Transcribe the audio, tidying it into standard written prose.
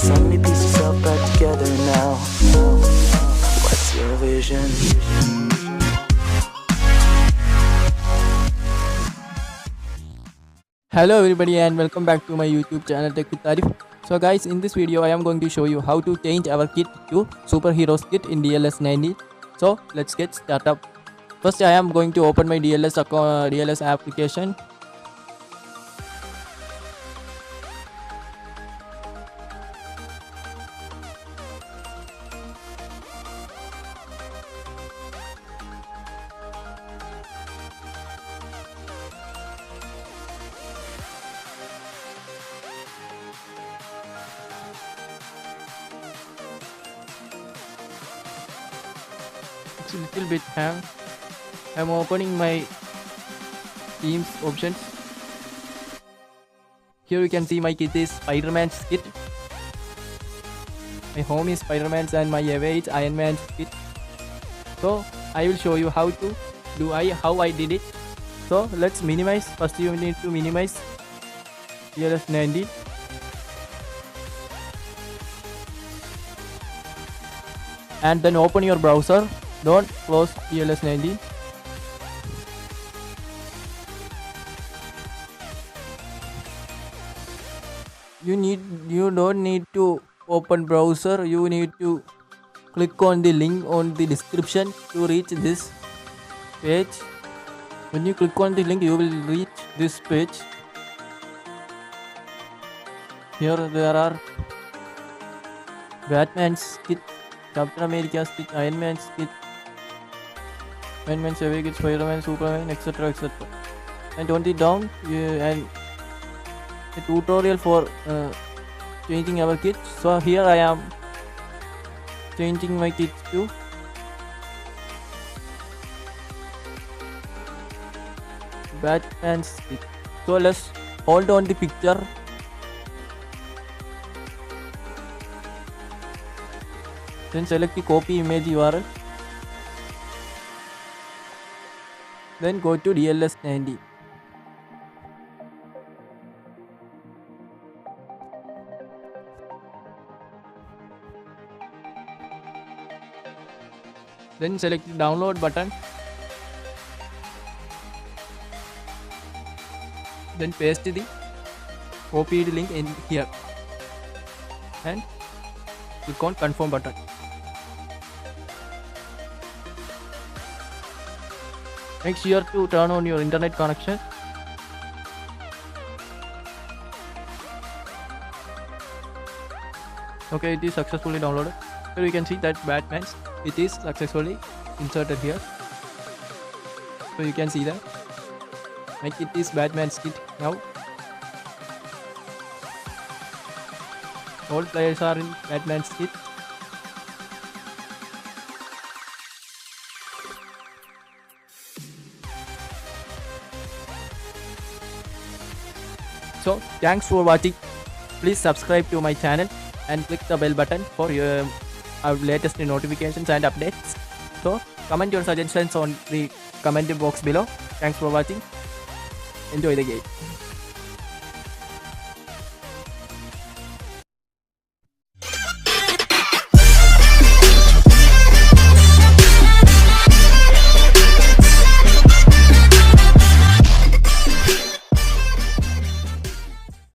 So many pieces all back together now. What's your vision? Hello everybody and welcome back to my YouTube channel Tech with Arif. So guys, in this video I am going to show you how to change our kit to superheroes kit in DLS 90. So let's get started. First I am going to open my DLS account, DLS application. It's a little bit hang. I'm opening my teams options. Here you can see my kit is Spider-Man's kit. My home is Spider-Man's and my away is Iron Man's kit. So I will show you how I did it. So let's minimize. First you need to minimize DLS 90. And then open your browser. Don't close DLS 90. You don't need to open browser. You need to click on the link on the description to reach this page. When you click on the link, you will reach this page. Here there are Batman's kit, Captain America's kit, Iron Man's kit, Iron Man's away kit, Spider-Man, Superman, etc. etc. And on the down and a tutorial for changing our kit. So here I am changing my kit to Batman's kit. So let's hold on the picture. Then select the copy image URL. Then go to DLS 90. Then select the download button. Then paste the copied link in here and click on confirm button. Make sure to turn on your internet connection. Okay, it is successfully downloaded. Here you can see that Batman's it is successfully inserted here. So you can see that my kit is Batman's kit now. All players are in Batman's kit. So thanks for watching. Please subscribe to my channel and click the bell button for our latest notifications and updates. So comment your suggestions on the comment box below. Thanks for watching. Enjoy the game.